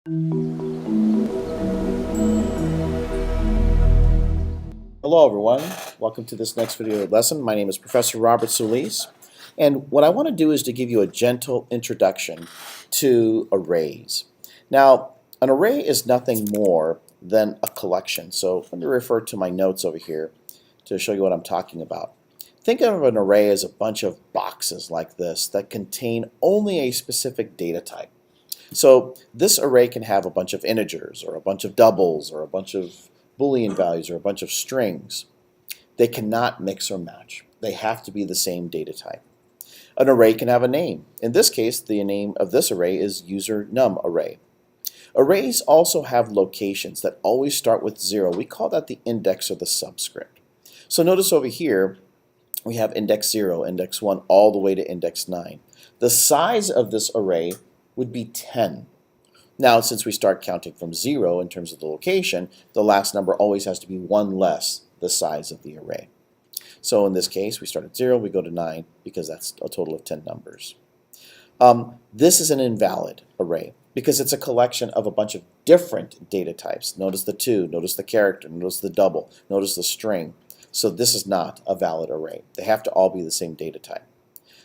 Hello everyone, welcome to this next video lesson. My name is Professor Robert Solis, and what I want to do is to give you a gentle introduction to arrays. Now, an array is nothing more than a collection, so let me refer to my notes over here to show you what I'm talking about. Think of an array as a bunch of boxes like this that contain only a specific data type. So this array can have a bunch of integers, or a bunch of doubles, or a bunch of Boolean values, or a bunch of strings. They cannot mix or match. They have to be the same data type. An array can have a name. In this case, the name of this array is user num array. Arrays also have locations that always start with 0. We call that the index or the subscript. So notice over here, we have index 0, index 1, all the way to index 9. The size of this array would be 10. Now, since we start counting from 0 in terms of the location, the last number always has to be 1 less the size of the array. So in this case, we start at 0, we go to 9, because that's a total of 10 numbers. This is an invalid array, because it's a collection of a bunch of different data types. Notice the 2, notice the character, notice the double, notice the string. So this is not a valid array. They have to all be the same data type.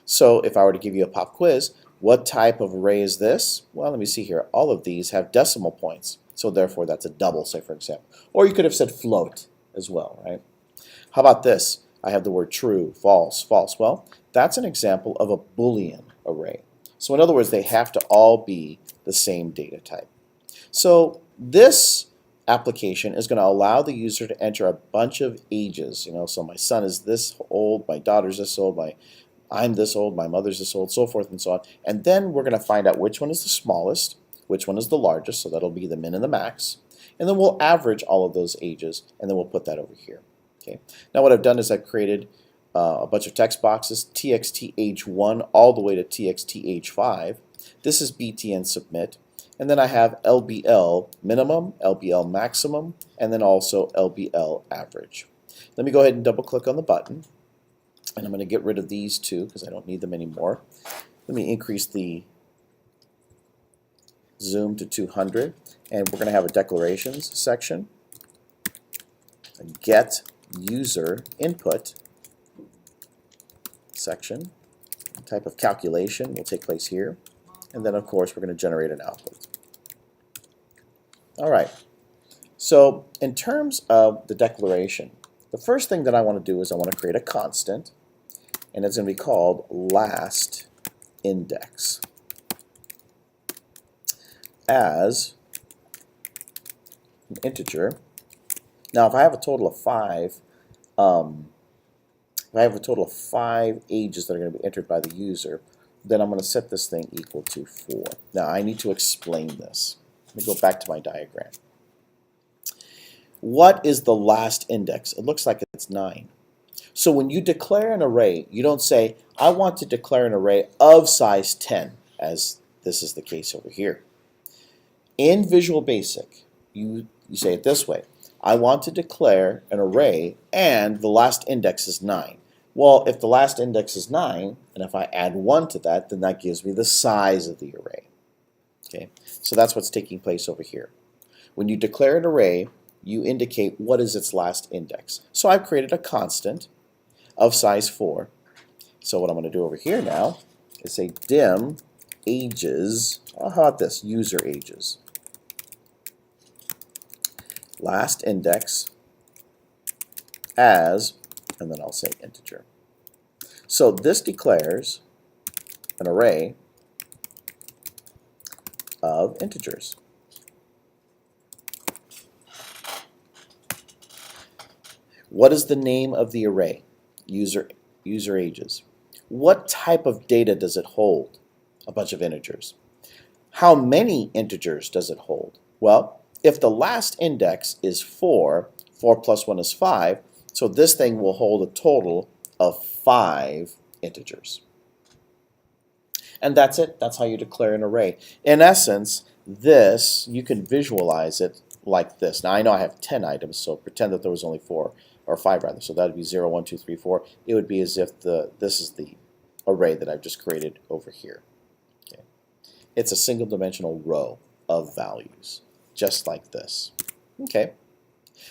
So if I were to give you a pop quiz, what type of array is this? Well, let me see here. All of these have decimal points, so therefore that's a double, say for example. Or you could have said float as well, right? How about this? I have the word true, false, false. Well, that's an example of a Boolean array. So in other words, they have to all be the same data type. So this application is going to allow the user to enter a bunch of ages. So my son is this old, my daughter's this old, I'm this old, my mother's this old, so forth and so on. And then we're going to find out which one is the smallest, which one is the largest, so that'll be the min and the max. And then we'll average all of those ages, and then we'll put that over here. Okay. Now what I've done is I've created a bunch of text boxes, txth1 all the way to txth5. This is btn submit. And then I have LBL minimum, LBL maximum, and then also LBL average. Let me go ahead and double click on the button. And I'm going to get rid of these two because I don't need them anymore. Let me increase the zoom to 200. And we're going to have a declarations section. A get user input section. A type of calculation will take place here. And then, of course, we're going to generate an output. All right. So in terms of the declaration, the first thing that I want to do is I want to create a constant. And it's going to be called last index as an integer. Now, if I have a total of 5, ages that are going to be entered by the user, then I'm going to set this thing equal to 4. Now, I need to explain this. Let me go back to my diagram. What is the last index? It looks like it's 9. So when you declare an array, you don't say, I want to declare an array of size 10, as this is the case over here. In Visual Basic, you say it this way. I want to declare an array and the last index is 9. Well, if the last index is 9, and if I add 1 to that, then that gives me the size of the array. Okay, so that's what's taking place over here. When you declare an array, you indicate what is its last index. So I've created a constant of size 4. So what I'm going to do over here now is say dim ages, how about this, user ages. Last index as, and then I'll say integer. So this declares an array of integers. What is the name of the array? User ages. What type of data does it hold? A bunch of integers. How many integers does it hold? Well, if the last index is 4, 4 plus 1 is 5, so this thing will hold a total of 5 integers. And that's it. That's how you declare an array. In essence, this, you can visualize it like this. Now I know I have 10 items, so pretend that there was only 4, or 5 rather. So that would be 0, 1, 2, 3, 4. It would be as if this is the array that I've just created over here. Okay. It's a single dimensional row of values, just like this. Okay,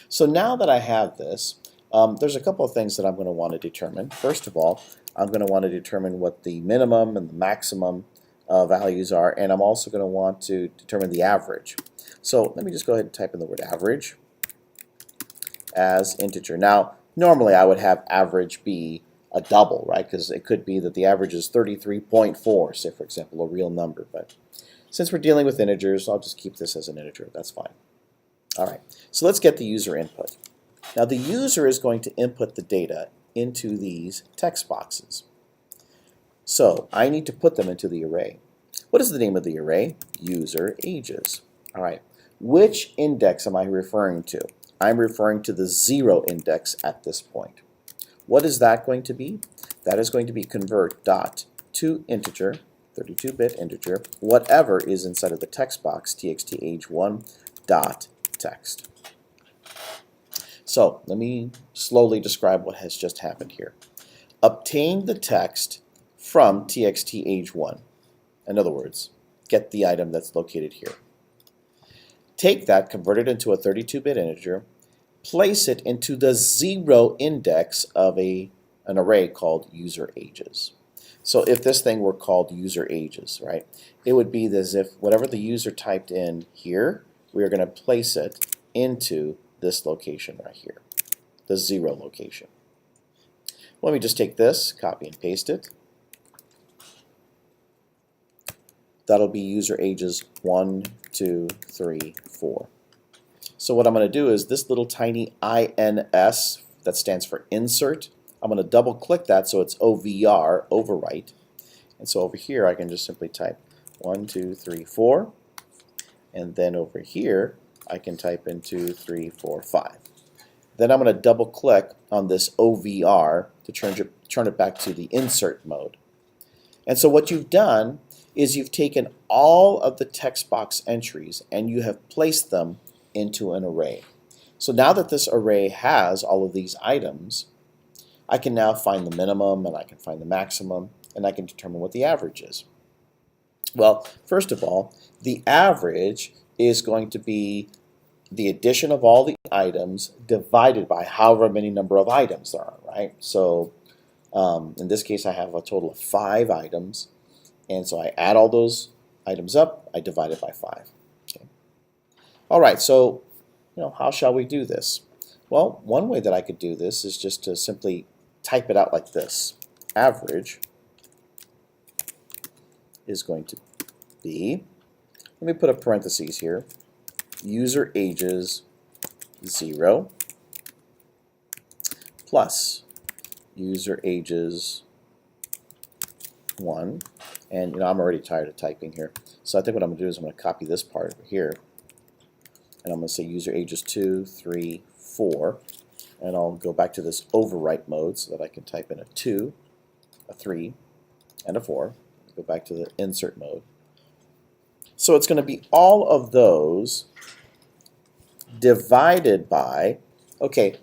so now that I have this, there's a couple of things that I'm going to want to determine. First of all, I'm going to want to determine what the minimum and the maximum values are, and I'm also going to want to determine the average. So let me just go ahead and type in the word average as integer. Now, normally I would have average be a double, right? Because it could be that the average is 33.4, say for example, a real number. But since we're dealing with integers, I'll just keep this as an integer. That's fine. All right, so let's get the user input. Now the user is going to input the data into these text boxes. So I need to put them into the array. What is the name of the array? User ages. All right, which index am I referring to? I'm referring to the 0 index at this point. What is that going to be? That is going to be convert dot to integer, 32-bit integer, whatever is inside of the text box, txt age1 dot text. So let me slowly describe what has just happened here. Obtain the text from txt age1. In other words, get the item that's located here. Take that, convert it into a 32-bit integer, place it into the 0 index of an array called user ages. So if this thing were called user ages, right, it would be as if whatever the user typed in here, we are going to place it into this location right here, the 0 location. Let me just take this, copy and paste it. That'll be user ages 1, 2, 3, 4. So what I'm going to do is this little tiny INS, that stands for insert, I'm going to double click that so it's OVR, overwrite. And so over here I can just simply type 1, 2, 3, 4. And then over here I can type in 2, 3, 4, 5. Then I'm going to double click on this OVR to turn it back to the insert mode. And so what you've done is you've taken all of the text box entries and you have placed them into an array. So now that this array has all of these items, I can now find the minimum and I can find the maximum and I can determine what the average is. Well, first of all, the average is going to be the addition of all the items divided by however many number of items there are, right? So in this case I have a total of 5 items, and so I add all those items up, I divide it by 5. Okay. All right, so how shall we do this? Well, one way that I could do this is just to simply type it out like this. Average is going to be, let me put a parentheses here, user ages 0 plus user ages 1. And I'm already tired of typing here. So I think what I'm going to do is I'm going to copy this part over here. And I'm going to say user ages 2, 3, 4. And I'll go back to this overwrite mode so that I can type in a 2, a 3, and a 4. Go back to the insert mode. So it's going to be all of those divided by, okay,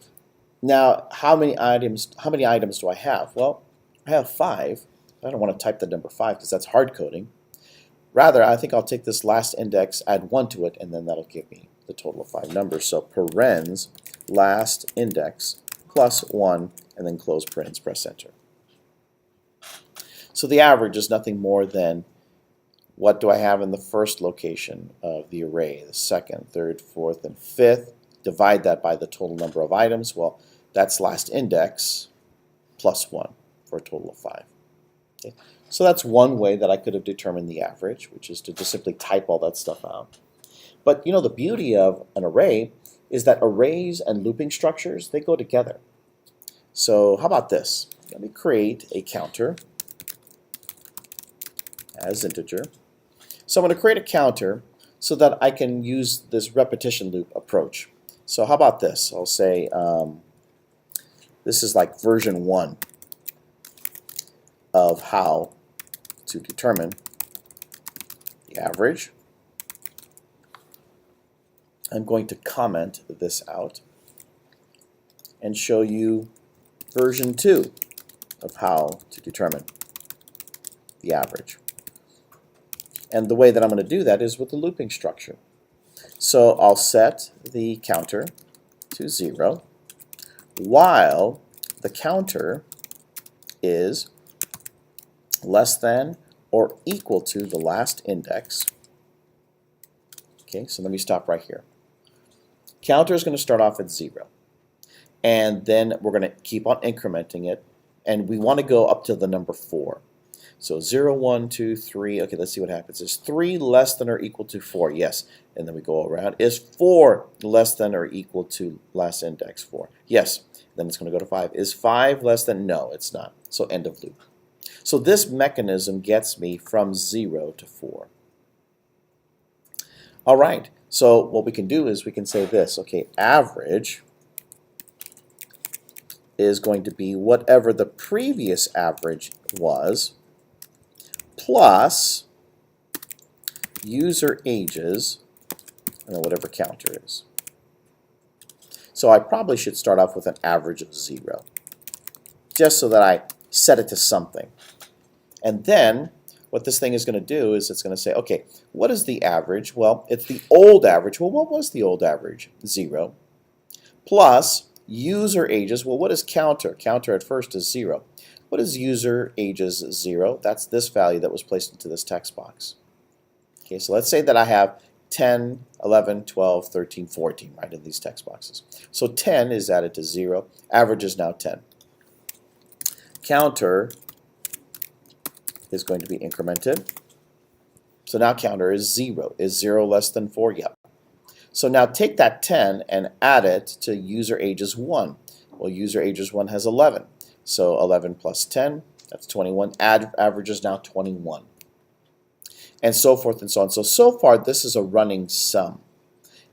now how many items do I have? Well, I have 5. I don't want to type the number 5 because that's hard coding. Rather, I think I'll take this last index, add 1 to it, and then that'll give me the total of 5 numbers. So parens last index plus 1, and then close parens, press enter. So the average is nothing more than what do I have in the first location of the array, the second, third, fourth, and fifth. Divide that by the total number of items. Well, that's last index plus 1 for a total of 5. Okay. So that's one way that I could have determined the average, which is to just simply type all that stuff out. But the beauty of an array is that arrays and looping structures, they go together. So how about this? Let me create a counter as integer. So I'm going to create a counter so that I can use this repetition loop approach. So how about this? I'll say this is like version 1 of how to determine the average. I'm going to comment this out and show you version 2 of how to determine the average. And the way that I'm going to do that is with the looping structure. So I'll set the counter to 0 while the counter is less than or equal to the last index. Okay, so let me stop right here. Counter is going to start off at 0. And then we're going to keep on incrementing it. And we want to go up to the number 4. So 0, 1, 2, 3. Okay, let's see what happens. Is 3 less than or equal to 4? Yes. And then we go around. Is 4 less than or equal to last index 4? Yes. Then it's going to go to 5. Is 5 less than? No, it's not. So end of loop. So this mechanism gets me from 0 to 4. All right. So what we can do is we can say this. Okay, average is going to be whatever the previous average was plus user ages and then whatever counter is. So I probably should start off with an average of 0 just so that I set it to something. And then what this thing is going to do is it's going to say, okay, what is the average? Well, it's the old average. Well, what was the old average? 0 plus user ages. Well, what is counter? Counter at first is 0. What is user ages 0? That's this value that was placed into this text box. Okay, so let's say that I have 10, 11, 12, 13, 14, right, in these text boxes. So 10 is added to 0. Average is now 10. Counter is going to be incremented. So now counter is 0. Is 0 less than 4? Yep. So now take that 10 and add it to user ages 1. Well, user ages 1 has 11. So 11 plus 10, that's 21. Average is now 21. And so forth and so on. So far, this is a running sum.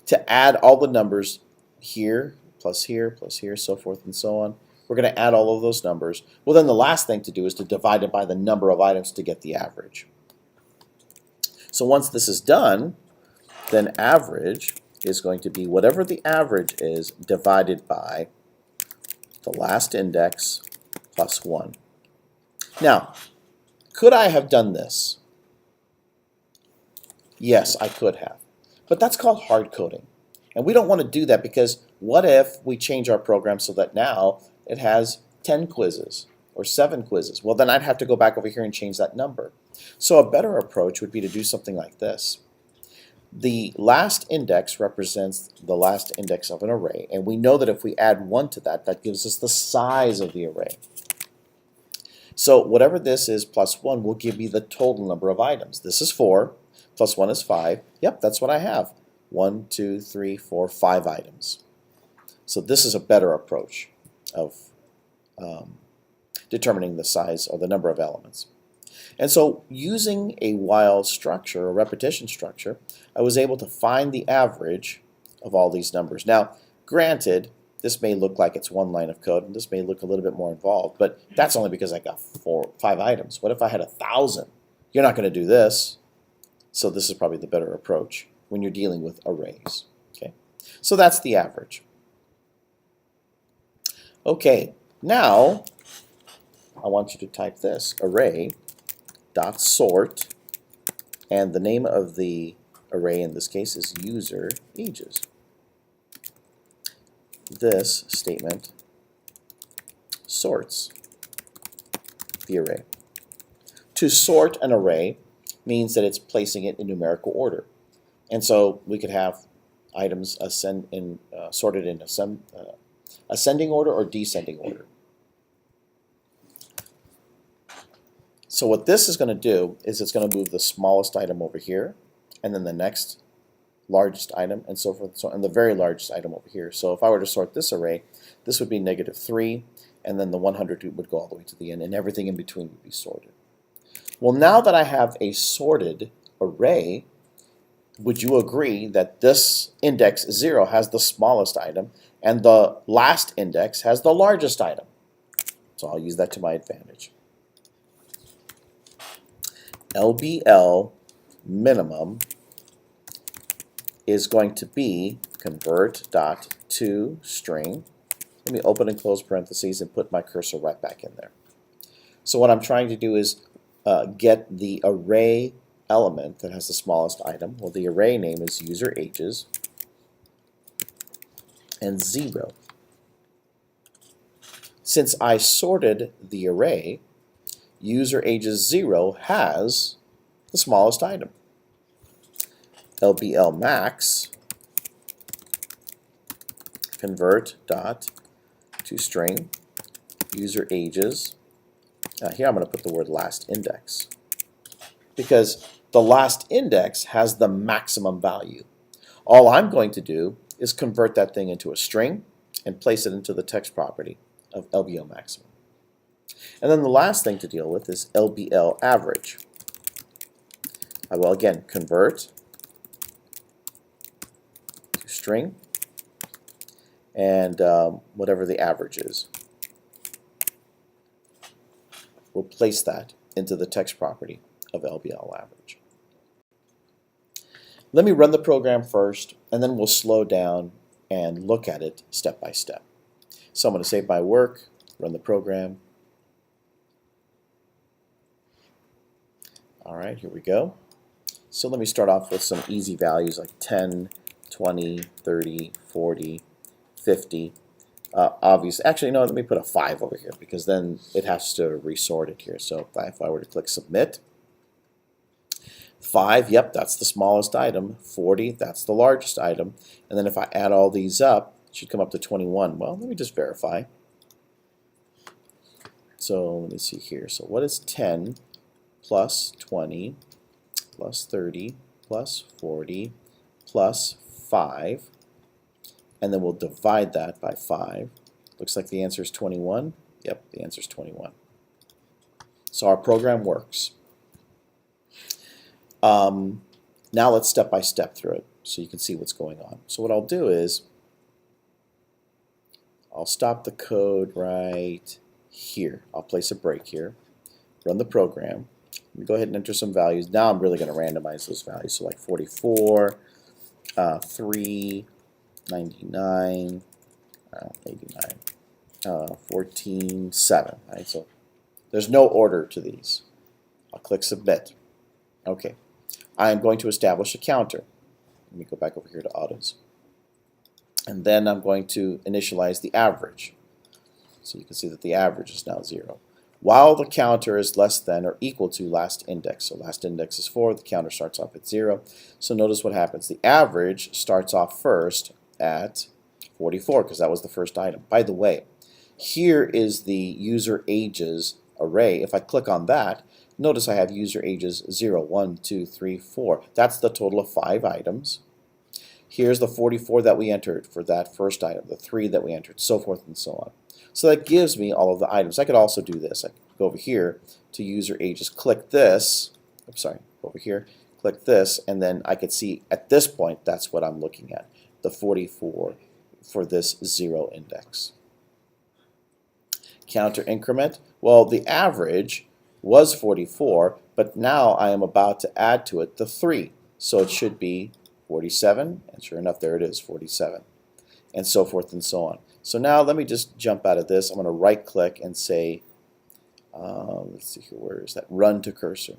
To add all the numbers here, plus here, so forth and so on, we're going to add all of those numbers. Well, then the last thing to do is to divide it by the number of items to get the average. So once this is done, then average is going to be whatever the average is divided by the last index plus 1. Now, could I have done this? Yes, I could have. But that's called hard coding. And we don't want to do that because what if we change our program so that now it has 10 quizzes or 7 quizzes? Well, then I'd have to go back over here and change that number. So a better approach would be to do something like this. The last index represents the last index of an array, and we know that if we add 1 to that, that gives us the size of the array. So whatever this is plus 1 will give me the total number of items. This is 4, plus 1 is 5. Yep, that's what I have. 1, 2, 3, 4, 5 items. So this is a better approach of determining the size or the number of elements. And so using a while structure, a repetition structure, I was able to find the average of all these numbers. Now, granted, this may look like it's one line of code, and this may look a little bit more involved, but that's only because I got 5 items. What if I had 1,000? You're not going to do this. So this is probably the better approach when you're dealing with arrays. Okay, so that's the average. Okay, now I want you to type this, array dot sort, and the name of the array in this case is user ages. This statement sorts the array. To sort an array means that it's placing it in numerical order. And so we could have items sorted in ascending order or descending order. So what this is going to do is it's going to move the smallest item over here, and then the next largest item, and so forth, and the very largest item over here. So if I were to sort this array, this would be -3, and then the 100 would go all the way to the end, and everything in between would be sorted. Well, now that I have a sorted array, would you agree that this index 0 has the smallest item, and the last index has the largest item? So I'll use that to my advantage. LBL minimum is going to be convert.toString. Let me open and close parentheses and put my cursor right back in there. So what I'm trying to do is get the array element that has the smallest item? Well, the array name is user ages and 0. Since I sorted the array, user ages 0 has the smallest item. LBL max convert dot to string user ages. Here I'm going to put the word last index, because the last index has the maximum value. All I'm going to do is convert that thing into a string and place it into the text property of LBL maximum. And then the last thing to deal with is LBL average. I will again convert to string and whatever the average is. We'll place that into the text property of LBL average. Let me run the program first, and then we'll slow down and look at it step by step. So I'm going to save my work, run the program. All right, here we go. So let me start off with some easy values like 10, 20, 30, 40, 50. Obviously, actually, no, let me put a 5 over here, because then it has to resort it here. So if I were to click submit, 5, yep, that's the smallest item. 40, that's the largest item. And then if I add all these up, it should come up to 21. Well, let me just verify. So let me see here. So what is 10 plus 20 plus 30 plus 40 plus 5? And then we'll divide that by 5. Looks like the answer is 21. Yep, the answer is 21. So our program works. Now let's step by step through it so you can see what's going on. So what I'll do is I'll stop the code right here. I'll place a break here, run the program. Let me go ahead and enter some values. Now I'm really going to randomize those values. So like 44, 3, 99, 89, 14, 7. Right? So there's no order to these. I'll click submit. Okay. I am going to establish a counter. Let me go back over here to autos. And then I'm going to initialize the average. So you can see that the average is now 0. While the counter is less than or equal to last index. So last index is 4, the counter starts off at 0. So notice what happens. The average starts off first at 44, because that was the first item. By the way, here is the user ages array. If I click on that, notice I have user ages 0, 1, 2, 3, 4. That's the total of 5 items. Here's the 44 that we entered for that first item, the 3 that we entered, so forth and so on. So that gives me all of the items. I could also do this. I could go over here to user ages, click this, oops, sorry, over here, click this, and then I could see at this point that's what I'm looking at, the 44 for this 0 index. Counter increment, well, the average was 44, but now I am about to add to it the 3. So it should be 47, and sure enough, there it is, 47, and so forth and so on. So now let me just jump out of this. I'm going to right click and say, let's see here, where is that? Run to cursor.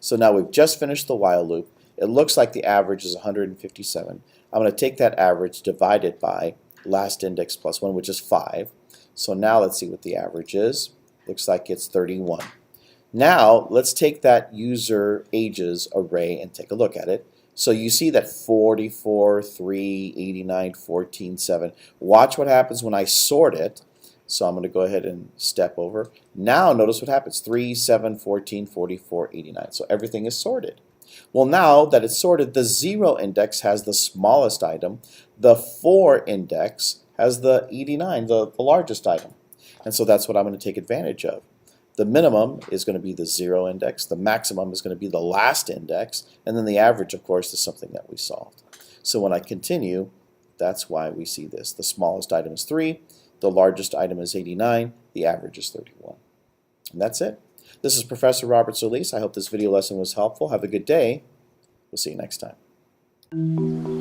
So now we've just finished the while loop. It looks like the average is 157. I'm going to take that average, divide it by last index plus 1, which is 5. So now let's see what the average is. Looks like it's 31. Now let's take that user ages array and take a look at it. So you see that 44, 3, 89, 14, 7. Watch what happens when I sort it. So I'm going to go ahead and step over. Now notice what happens. 3, 7, 14, 44, 89. So everything is sorted. Well, now that it's sorted, the 0 index has the smallest item. The 4 index has the 89, the largest item. And so that's what I'm going to take advantage of. The minimum is going to be the 0 index, the maximum is going to be the last index, and then the average, of course, is something that we solved. So when I continue, that's why we see this. The smallest item is 3, the largest item is 89, the average is 31. And that's it. This is Professor Robert Solis. I hope this video lesson was helpful. Have a good day. We'll see you next time.